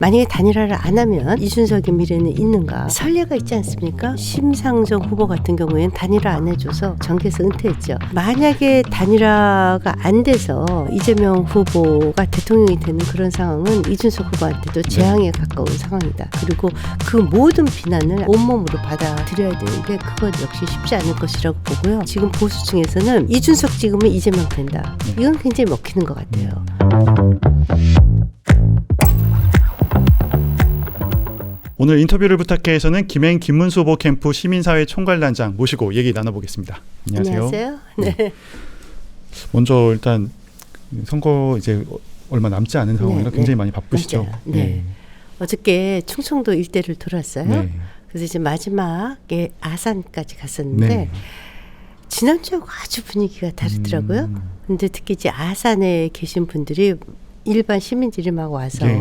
만약에 단일화를 안 하면 이준석의 미래는 있는가? 선례가 있지 않습니까? 심상정 후보 같은 경우에는 단일화 안 해줘서 정계에서 은퇴했죠. 만약에 단일화가 안 돼서 이재명 후보가 대통령이 되는 그런 상황은 이준석 후보한테도 재앙에 가까운 상황이다. 그리고 그 모든 비난을 온몸으로 받아들여야 되는데 그건 역시 쉽지 않을 것이라고 보고요. 지금 보수층에서는 이준석 찍으면 이재명 된다. 이건 굉장히 먹히는 것 같아요. 오늘 인터뷰를 부탁해에서는 김행 김문수 후보 캠프 시민사회 총괄단장 모시고 얘기 나눠보겠습니다. 안녕하세요. 네. 먼저 일단 선거 이제 얼마 남지 않은 상황이라 굉장히 많이 바쁘시죠. 네. 어저께 충청도 일대를 돌았어요. 네. 그래서 이제 마지막에 아산까지 갔었는데 네. 지난주하고 아주 분위기가 다르더라고요. 근데 특히 이제 아산에 계신 분들이 일반 시민들이 막 와서 네.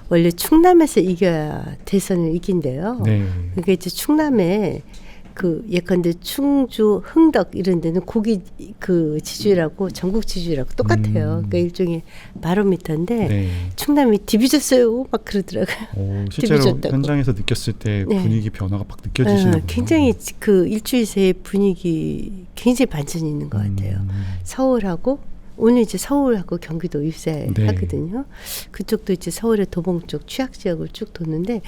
원래 충남에서 이겨야 대선을 이긴대요. 네. 그러니까 이제 충남에 그 예컨대 충주, 흥덕 이런 데는 고기 그 지주라고 전국 지주라고 똑같아요. 그러니까 일종의 바로미터인데 네. 충남이 디비졌어요. 막 그러더라고요. 실제로 디비졌다고. 현장에서 느꼈을 때 네. 분위기 변화가 막 느껴지시나요? 굉장히 그 일주일 새의 분위기 굉장히 반전이 있는 것 같아요. 서울하고 오늘 이제 서울하고 경기도 유세하거든요. 그쪽도 이제 서울의 도봉 쪽 취약 지역을 쭉 도는데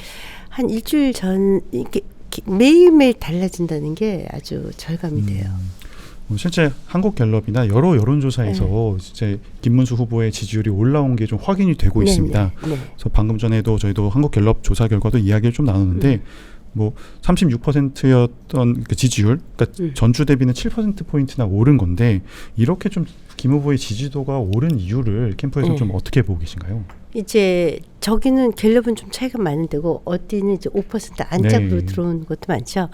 한 일주일 전 이렇게 매일매일 달라진다는 게 아주 절감이 돼요. 실제 한국갤럽이나 여러 여론조사에서 이제 김문수 후보의 지지율이 올라온 게 좀 확인이 되고 있습니다. 네. 그래서 방금 전에도 저희도 한국갤럽 조사 결과도 이야기를 좀 나눴는데 뭐 36%였던 그 지지율, 그러니까 전주 대비는 7%포인트나 오른 건데 이렇게 좀 김 후보의 지지도가 오른 이유를 캠프에서 좀 어떻게 보고 계신가요? 이제 저기는 갤럽은 좀 차이가 많은 데고 어디는 이제 5% 안짝으로 들어오는 것도 많죠.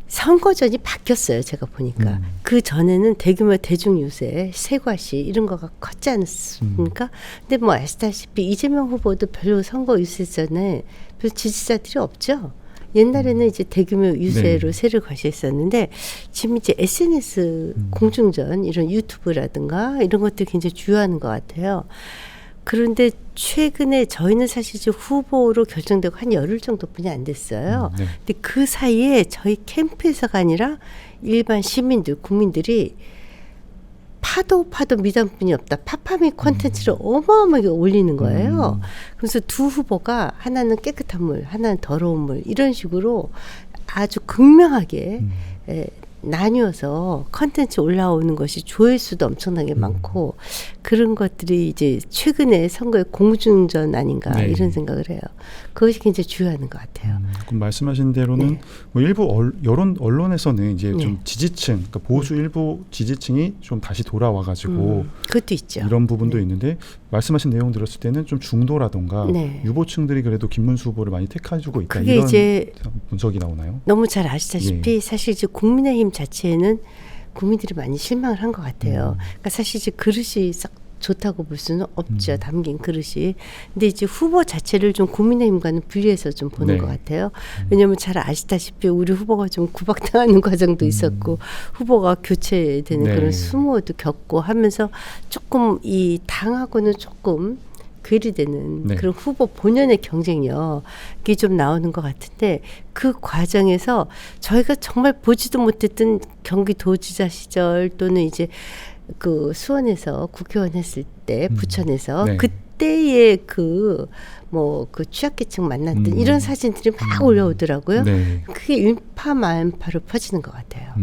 선거전이 바뀌었어요. 제가 보니까. 그 전에는 대규모 대중 유세, 세과시 이런 거가 컸지 않습니까? 근데 뭐 아시다시피 이재명 후보도 별로 선거 유세 전에 별 지지자들이 없죠. 옛날에는 이제 대규모 유세로 세를 과시했었는데 지금 이제 SNS 공중전 이런 유튜브라든가 이런 것들이 굉장히 주요하는 것 같아요. 그런데 최근에 저희는 사실 이제 후보로 결정되고 한 열흘 정도뿐이 안 됐어요. 근데 그 사이에 저희 캠프에서가 아니라 일반 시민들, 국민들이 파도 미담뿐이 없다. 파파미 콘텐츠를 어마어마하게 올리는 거예요. 그래서 두 후보가 하나는 깨끗한 물, 하나는 더러운 물 이런 식으로 아주 극명하게 나뉘어서 컨텐츠 올라오는 것이 조회수도 엄청나게 많고 그런 것들이 이제 최근에 선거의 공중전 아닌가 이런 생각을 해요. 그것이 굉장히 주요하는 것 같아요. 그럼 말씀하신 대로는 뭐 일부 언론에서는 이제 좀 지지층, 그러니까 보수 일부 지지층이 좀 다시 돌아와가지고 그것도 있죠. 이런 부분도 있는데 말씀하신 내용 들었을 때는 좀 중도라던가 유보층들이 그래도 김문수 후보를 많이 택해주고 있다 그게 이런 이제 분석이 나오나요? 너무 잘 아시다시피 사실 이제 국민의힘 자체에는 국민들이 많이 실망을 한 것 같아요. 그러니까 사실 이제 그릇이 싹 좋다고 볼 수는 없죠. 담긴 그릇이. 근데 이제 후보 자체를 좀 국민의힘과는 분리해서 좀 보는 것 같아요. 왜냐하면 잘 아시다시피 우리 후보가 좀 구박당하는 과정도 있었고 후보가 교체되는 그런 수모도 겪고 하면서 조금 이 당하고는 조금 괴리되는 그런 후보 본연의 경쟁력이 좀 나오는 것 같은데 그 과정에서 저희가 정말 보지도 못했던 경기도지사 시절 또는 이제 그 수원에서 국회의원 했을 때 부천에서 그때의 그 취약계층 만났던 이런 사진들이 막 올라오더라고요. 그게 일파만파로 퍼지는 것 같아요.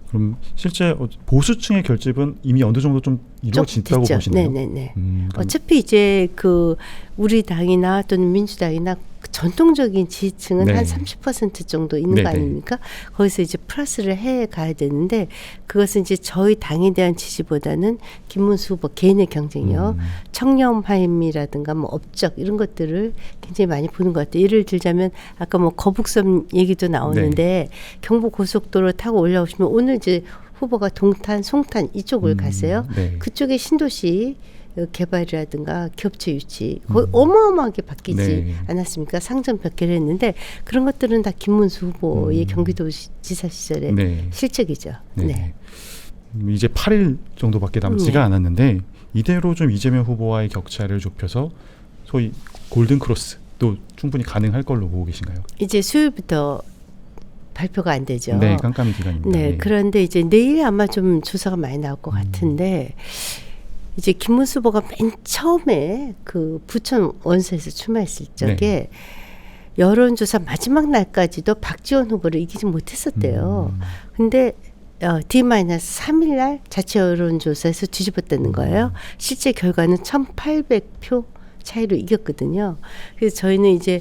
그럼 실제 보수층의 결집은 이미 어느 정도 좀 이루어진다고 보시나요? 네네네. 어차피 이제 그 우리 당이나 또는 민주당이나 전통적인 지지층은 한 30% 정도 있는 거 아닙니까? 거기서 이제 플러스를 해 가야 되는데 그것은 이제 저희 당에 대한 지지보다는 김문수 후보 개인의 경쟁력, 청렴함이라든가 뭐 업적 이런 것들을 굉장히 많이 보는 것 같아요. 예를 들자면 아까 뭐 거북섬 얘기도 나오는데 경부 고속도로 타고 올라오시면 오늘 이제 후보가 동탄, 송탄 이쪽을 가세요. 그쪽에 신도시 개발이라든가 기업체 유치 거의 어마어마하게 바뀌지 않았습니까? 상점 몇 개를 했는데 그런 것들은 다 김문수 후보의 경기도지사 시절의 실적이죠. 이제 8일 정도밖에 남지가 않았는데 이대로 좀 이재명 후보와의 격차를 좁혀서 소위 골든 크로스도 충분히 가능할 걸로 보고 계신가요? 이제 수요일부터 발표가 안 되죠. 네, 깜깜이 기간입니다. 네, 네. 그런데 이제 내일 아마 좀 조사가 많이 나올 것 같은데 이제 김문수 후보가 맨 처음에 그 부천 원서에서 출마했을 적에 여론조사 마지막 날까지도 박지원 후보를 이기지 못했었대요. 근데 D-3일 날 자체 여론조사에서 뒤집었다는 거예요. 실제 결과는 1,800표 차이로 이겼거든요. 그래서 저희는 이제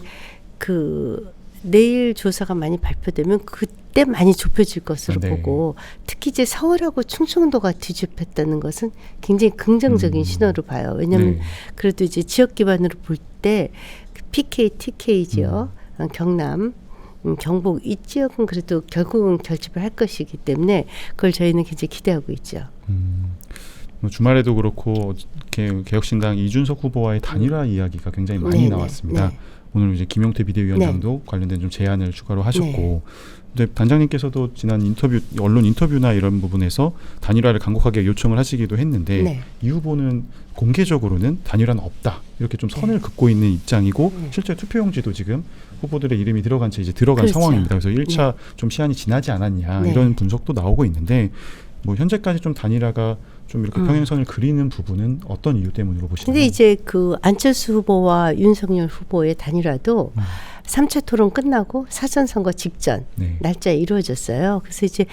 그 내일 조사가 많이 발표되면 그때 많이 좁혀질 것으로 네. 보고 특히 이제 서울하고 충청도가 뒤집혔다는 것은 굉장히 긍정적인 신호로 봐요. 왜냐하면 네. 그래도 이제 지역 기반으로 볼 때 PK, TK지요. 경남, 경북 이 지역은 그래도 결국은 결집을 할 것이기 때문에 그걸 저희는 굉장히 기대하고 있죠. 뭐 주말에도 그렇고 개혁신당 이준석 후보와의 단일화 이야기가 굉장히 많이 네네. 나왔습니다. 네. 오늘 이제 김용태 비대위원장도 관련된 좀 제안을 추가로 하셨고, 근데 단장님께서도 지난 인터뷰, 언론 인터뷰나 이런 부분에서 단일화를 간곡하게 요청을 하시기도 했는데 네. 이 후보는 공개적으로는 단일화는 없다 이렇게 좀 선을 긋고 있는 입장이고 실제 투표용지도 지금 후보들의 이름이 들어간 채 이제 들어간 그렇죠. 상황입니다. 그래서 1차 좀 시한이 지나지 않았냐 이런 분석도 나오고 있는데 뭐 현재까지 좀 단일화가 좀 이렇게 평행선을 그리는 부분은 어떤 이유 때문으로 보시나요? 근데 이제 그 안철수 후보와 윤석열 후보의 단일화도 3차 토론 끝나고 사전선거 직전 날짜에 이루어졌어요. 그래서 이제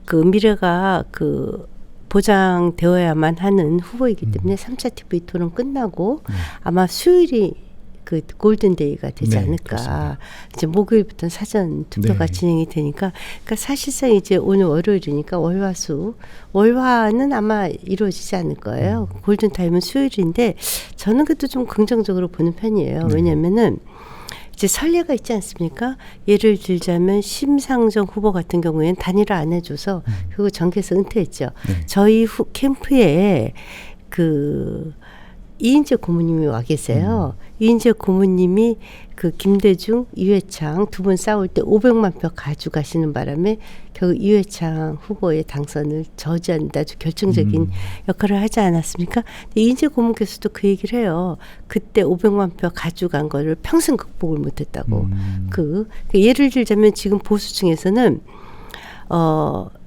그 미래가 그 보장되어야만 하는 후보이기 때문에 3차 TV 토론 끝나고 아마 수요일이 그 골든데이가 되지 않을까. 그렇습니다. 이제 목요일부터 사전 투표가 진행이 되니까, 그러니까 사실상 이제 오늘 월요일이니까 월화는 아마 이루어지지 않을 거예요. 골든 타임은 수요일인데 저는 그래도 좀 긍정적으로 보는 편이에요. 왜냐하면은 이제 선례가 있지 않습니까? 예를 들자면 심상정 후보 같은 경우에는 단일화 안 해줘서 그리고 정계에서 은퇴했죠. 저희 캠프에 그 이인재 고모님이 와 계세요. 이인재 고모님이 그 김대중, 이회창 두 분 싸울 때 500만 표 가져가시는 바람에 결국 이회창 후보의 당선을 저지하는 아주 결정적인 역할을 하지 않았습니까? 이인재 고모께서도 그 얘기를 해요. 그때 500만 표 가져간 거를 평생 극복을 못했다고. 예를 들자면 지금 보수층에서는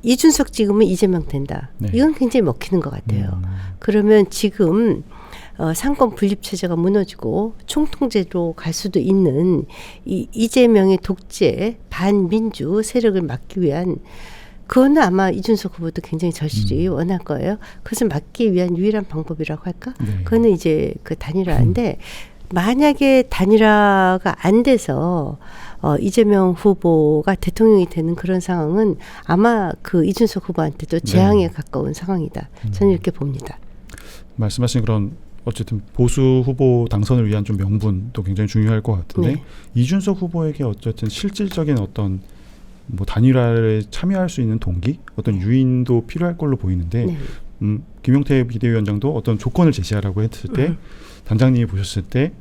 이준석 찍으면 이재명 된다. 이건 굉장히 먹히는 것 같아요. 그러면 지금 상권 분립 체제가 무너지고 총통제로 갈 수도 있는 이재명의 독재 반민주 세력을 막기 위한, 그거는 아마 이준석 후보도 굉장히 절실히 원할 거예요. 그것을 막기 위한 유일한 방법이라고 할까? 그거는 이제 그 단일화인데 만약에 단일화가 안 돼서 이재명 후보가 대통령이 되는 그런 상황은 아마 그 이준석 후보한테도 재앙에 가까운 상황이다. 저는 이렇게 봅니다. 말씀하신 그런 어쨌든 보수 후보 당선을 위한 좀 명분도 굉장히 중요할 것 같은데 이준석 후보에게 어쨌든 실질적인 어떤 뭐 단일화에 참여할 수 있는 동기, 어떤 유인도 필요할 걸로 보이는데 김용태 비대위원장도 어떤 조건을 제시하라고 했을 때 단장님이 보셨을 때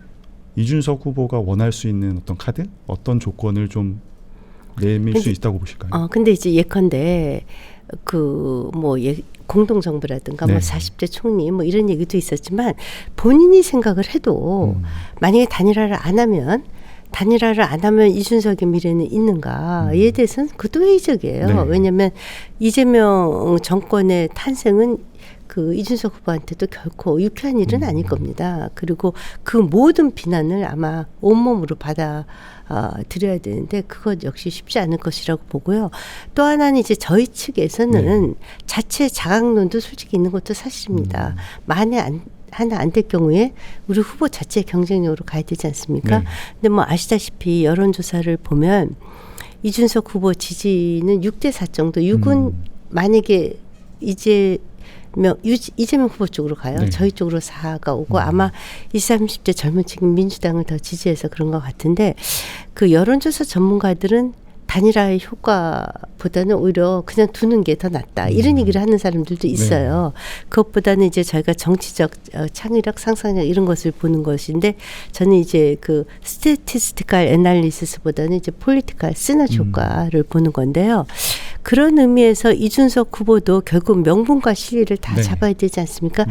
이준석 후보가 원할 수 있는 어떤 카드, 어떤 조건을 좀 내밀 수 있다고 보실까요? 근데 이제 예컨대 공동정부라든가 뭐 40대 총리 뭐 이런 얘기도 있었지만 본인이 생각을 해도 만약에 단일화를 안 하면 이준석의 미래는 있는가에 대해서는 그것도 회의적이에요. 왜냐하면 이재명 정권의 탄생은 그 이준석 후보한테도 결코 유쾌한 일은 아닐 겁니다. 그리고 그 모든 비난을 아마 온몸으로 드려야 되는데 그것 역시 쉽지 않을 것이라고 보고요. 또 하나는 이제 저희 측에서는 자체 자강론도 솔직히 있는 것도 사실입니다. 만에 하나 안 될 경우에 우리 후보 자체의 경쟁력으로 가야 되지 않습니까? 근데 뭐 아시다시피 여론조사를 보면 이준석 후보 지지는 6대4 정도. 6은 만약에 이재명 후보 쪽으로 가요. 저희 쪽으로 4가 오고 아마 20, 30대 젊은 층인 민주당을 더 지지해서 그런 것 같은데 그 여론조사 전문가들은 단일화의 효과보다는 오히려 그냥 두는 게 더 낫다. 이런 얘기를 하는 사람들도 있어요. 그것보다는 이제 저희가 정치적 창의력, 상상력 이런 것을 보는 것인데 저는 이제 그 스태티스티컬 애널리시스보다는 이제 폴리티컬 시너지 효과를 보는 건데요. 그런 의미에서 이준석 후보도 결국 명분과 실리를 다 잡아야 되지 않습니까?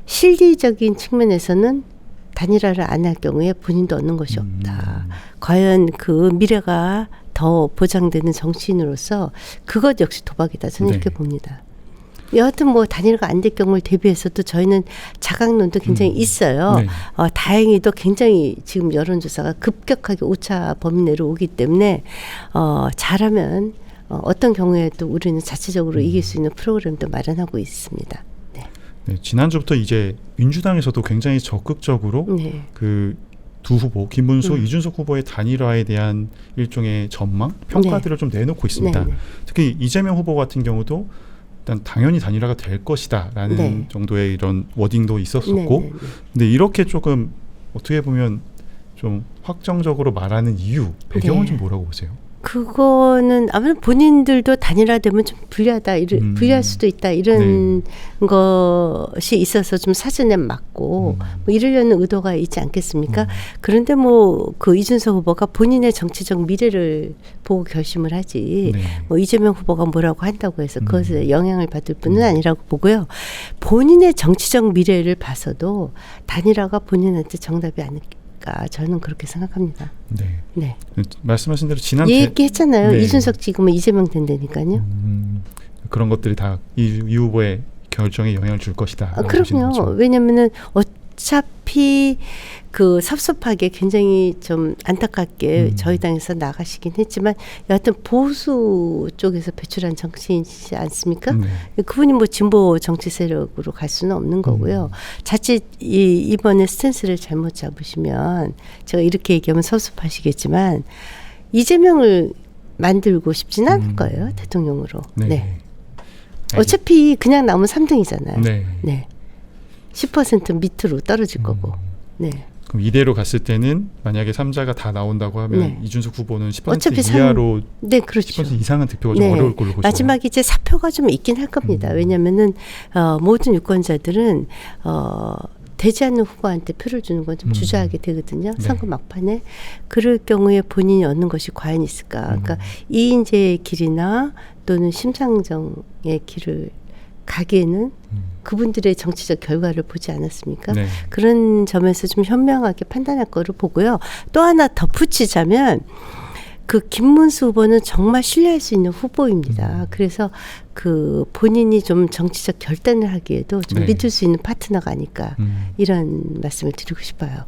실리적인 측면에서는 단일화를 안 할 경우에 본인도 얻는 것이 없다. 과연 그 미래가 더 보장되는 정치인으로서 그것 역시 도박이다. 저는 네. 이렇게 봅니다. 여하튼 뭐 단일화가 안 될 경우를 대비해서도 저희는 자각론도 굉장히 있어요. 네. 다행히도 굉장히 지금 여론조사가 급격하게 오차 범위 내로 오기 때문에 잘하면 어떤 경우에도 우리는 자체적으로 이길 수 있는 프로그램도 마련하고 있습니다. 네. 네, 지난주부터 이제 민주당에서도 굉장히 적극적으로 네. 그 두 후보 김문수, 이준석 후보의 단일화에 대한 일종의 전망, 평가들을 좀 내놓고 있습니다. 네. 특히 이재명 후보 같은 경우도 일단 당연히 단일화가 될 것이다라는 네. 정도의 이런 워딩도 있었었고, 네. 근데 이렇게 조금 어떻게 보면 좀 확정적으로 말하는 이유, 배경은 네. 좀 뭐라고 보세요? 그거는 아무래도 본인들도 단일화되면 좀 불리하다, 불리할 수도 있다 이런 것이 있어서 좀 사전에 막고 뭐 이러려는 의도가 있지 않겠습니까? 그런데 뭐 그 이준석 후보가 본인의 정치적 미래를 보고 결심을 하지 네. 뭐 이재명 후보가 뭐라고 한다고 해서 그것에 영향을 받을 뿐은 아니라고 보고요. 본인의 정치적 미래를 봐서도 단일화가 본인한테 정답이 아닐까 저는 그렇게 생각합니다. 네. 네. 말씀하신 대로 지난 얘기했잖아요. 네. 이준석 지금은 이재명 된다니까요. 그런 것들이 다 이 후보의 결정에 영향을 줄 것이다. 그럼요. 왜냐면은 어차피 그 섭섭하게 굉장히 좀 안타깝게 저희 당에서 나가시긴 했지만 여하튼 보수 쪽에서 배출한 정치인이지 않습니까? 네. 그분이 뭐 진보 정치 세력으로 갈 수는 없는 거고요. 자칫 이번에 스탠스를 잘못 잡으시면 제가 이렇게 얘기하면 섭섭하시겠지만 이재명을 만들고 싶진 않을 거예요. 대통령으로. 네. 네. 어차피 그냥 나오면 3등이잖아요. 네. 네. 10% 밑으로 떨어질 거고. 네. 그럼 이대로 갔을 때는 만약에 3자가 다 나온다고 하면 네. 이준석 후보는 10% 어차피 이하로 네, 그렇죠. 10% 이상은 득표가 좀 어려울 걸로 보시죠. 마지막에 이제 사표가 좀 있긴 할 겁니다. 왜냐면은 모든 유권자들은 되지 않는 후보한테 표를 주는 건 좀 주저하게 되거든요. 네. 선거 막판에. 그럴 경우에 본인이 얻는 것이 과연 있을까. 그러니까 이인재의 길이나 또는 심상정의 길을 가기에는 그분들의 정치적 결과를 보지 않았습니까? 네. 그런 점에서 좀 현명하게 판단할 거로 보고요. 또 하나 덧붙이자면 그 김문수 후보는 정말 신뢰할 수 있는 후보입니다. 그래서 그 본인이 좀 정치적 결단을 하기에도 좀 네. 믿을 수 있는 파트너가 아닐까 이런 말씀을 드리고 싶어요.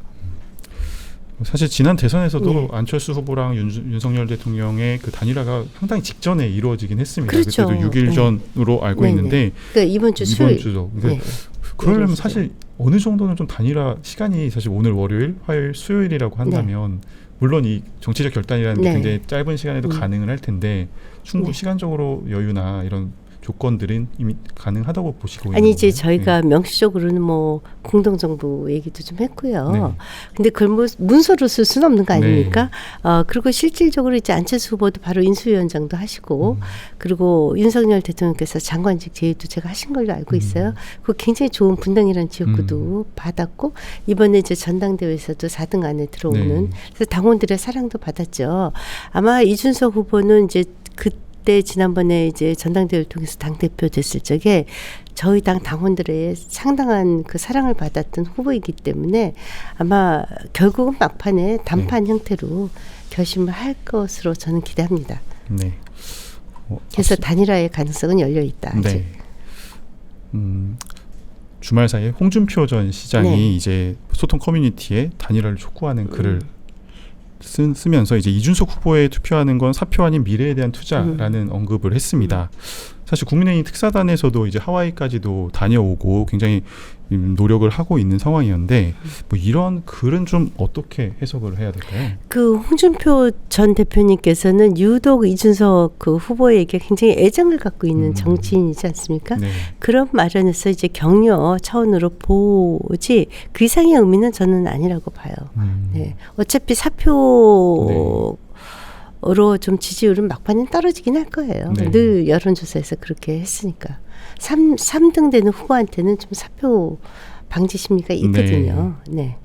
사실 지난 대선에서도 네. 안철수 후보랑 윤석열 대통령의 그 단일화가 상당히 직전에 이루어지긴 했습니다. 그렇죠. 그때도 6일 전으로 알고 네네. 있는데 그러니까 이번 주 수요일. 주죠. 네. 그러려면 사실 어느 정도는 좀 단일화 시간이 사실 오늘 월요일, 화요일, 수요일이라고 한다면 물론 이 정치적 결단이라는 게 네. 굉장히 짧은 시간에도 가능은 할 텐데 충분히 시간적으로 여유나 이런 조건들은 이미 가능하다고 보시고 아니 있는 이제 건가요? 저희가 명시적으로는 뭐 공동정부 얘기도 좀 했고요. 네. 근데 그걸 뭐 문서로 쓸 수는 없는 거 네. 아닙니까? 그리고 실질적으로 이제 안철수 후보도 바로 인수위원장도 하시고 그리고 윤석열 대통령께서 장관직 제의도 제가 하신 걸로 알고 있어요. 그 굉장히 좋은 분당이라는 지역구도 받았고 이번에 이제 전당대회에서도 4등 안에 들어오는 네. 그래서 당원들의 사랑도 받았죠. 아마 이준석 후보는 이제 그때 지난번에 이제 전당대회를 통해서 당대표 됐을 적에 저희 당 당원들의 상당한 그 사랑을 받았던 후보이기 때문에 아마 결국은 막판에 단판 형태로 결심을 할 것으로 저는 기대합니다. 네. 그래서 단일화의 가능성은 열려 있다. 아직. 네. 주말 사이에 홍준표 전 시장이 네. 이제 소통 커뮤니티에 단일화를 촉구하는 글을 쓰면서 이제 이준석 후보에 투표하는 건 사표 아닌 미래에 대한 투자라는 언급을 했습니다. 사실 국민의힘 특사단에서도 이제 하와이까지도 다녀오고 굉장히 노력을 하고 있는 상황이었는데 뭐 이런 글은 좀 어떻게 해석을 해야 될까요? 그 홍준표 전 대표님께서는 유독 이준석 그 후보에게 굉장히 애정을 갖고 있는 정치인이지 않습니까? 네. 그런 마련에서 이제 격려 차원으로 보지 그 이상의 의미는 저는 아니라고 봐요. 네. 어차피 사표 으로 좀 지지율은 막판에 떨어지긴 할 거예요. 네. 늘 여론조사에서 그렇게 했으니까. 3등 되는 후보한테는 좀 사표 방지 심리가 있거든요. 네.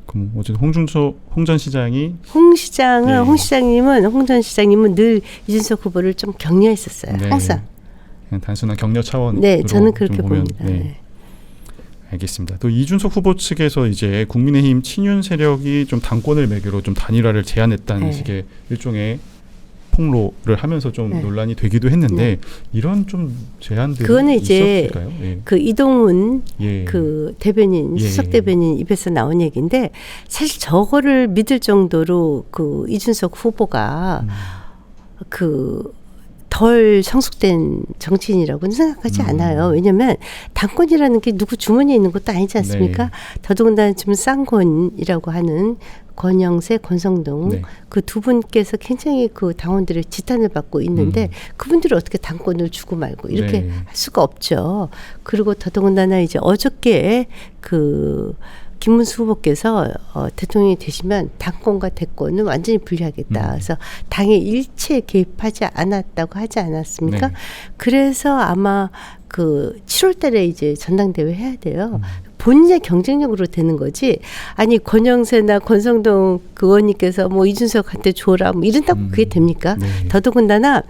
그럼 어쨌든 홍 전 시장이 홍 시장은 네. 홍 전 시장님은 늘 이준석 후보를 좀 격려했었어요. 네. 항상. 그냥 단순한 격려 차원으로 네, 저는 그렇게 좀 보면, 봅니다. 네. 네. 알겠습니다. 또 이준석 후보 측에서 이제 국민의힘 친윤 세력이 좀 당권을 매개로 좀 단일화를 제안했다는 네. 식의 일종의 폭로를 하면서 좀 네. 논란이 되기도 했는데 네. 이런 좀 제안들이 그거는 이제 있었을까요? 예. 그 이동훈 예. 그 대변인 예, 수석 예. 대변인 입에서 나온 얘기인데 사실 저거를 믿을 정도로 그 이준석 후보가 그 덜 성숙된 정치인이라고는 생각하지 않아요. 왜냐하면 당권이라는 게 누구 주머니에 있는 것도 아니지 않습니까? 네. 더더군다나 지금 쌍권이라고 하는 권영세, 권성동 네. 그 두 분께서 굉장히 그 당원들의 지탄을 받고 있는데 그분들이 어떻게 당권을 주고 말고 이렇게 네. 할 수가 없죠. 그리고 더더군다나 이제 어저께 그 김문수 후보께서 대통령이 되시면 당권과 대권은 완전히 분리하겠다. 그래서 당에 일체 개입하지 않았다고 하지 않았습니까? 네. 그래서 아마 그 7월 달에 이제 전당대회 해야 돼요. 본인의 경쟁력으로 되는 거지. 아니 권영세나 권성동 그 의원님께서 뭐 이준석한테 줘라 뭐 이런다고 그게 됩니까? 네. 더더군다나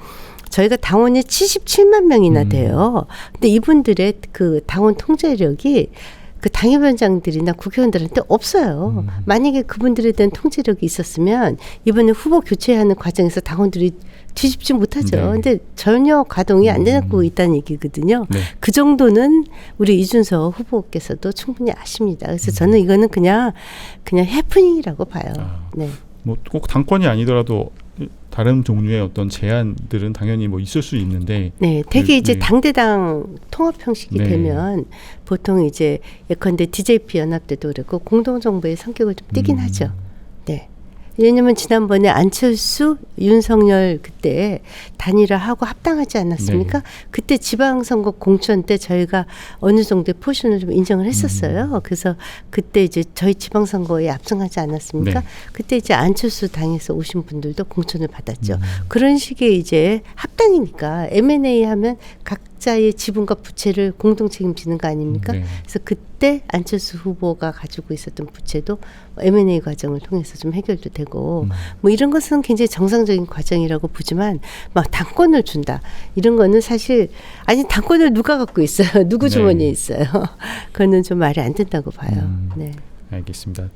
저희가 당원이 77만 명이나 돼요. 근데 이분들의 그 당원 통제력이 그 당협위원장들이나 국회의원들한테 없어요. 만약에 그분들에 대한 통제력이 있었으면 이번에 후보 교체하는 과정에서 당원들이 뒤집지 못하죠. 네. 근데 전혀 가동이 안 되고 있다는 얘기거든요. 네. 그 정도는 우리 이준석 후보께서도 충분히 아십니다. 그래서 저는 이거는 그냥 해프닝이라고 봐요. 네. 뭐 꼭 당권이 아니더라도 다른 종류의 어떤 제안들은 당연히 뭐 있을 수 있는데 네, 되게 이제 네. 당대당 통합 형식이 네. 되면 보통 이제 예컨대 DJP 연합 때도 그랬고 공동정부의 성격을 좀 띠긴 하죠. 네. 왜냐하면 지난번에 안철수, 윤석열 그때 단일화하고 합당하지 않았습니까? 네. 그때 지방선거 공천 때 저희가 어느 정도의 포션을 좀 인정을 했었어요. 그래서 그때 이제 저희 지방선거에 압승하지 않았습니까? 네. 그때 이제 안철수 당에서 오신 분들도 공천을 받았죠. 그런 식의 이제 합당이니까 M&A 하면 각자의 지분과 부채를 공동 책임지는 거 아닙니까? 네. 그래서 그때 안철수 후보가 가지고 있었던 부채도 M&A 과정을 통해서 좀 해결도 되고 뭐 이런 것은 굉장히 정상적인 과정이라고 보지만 막 당권을 준다 이런 거는 사실 아니 당권을 누가 갖고 있어요? 누구 네. 주머니에 있어요? 그거는 좀 말이 안 된다고 봐요. 네. 알겠습니다.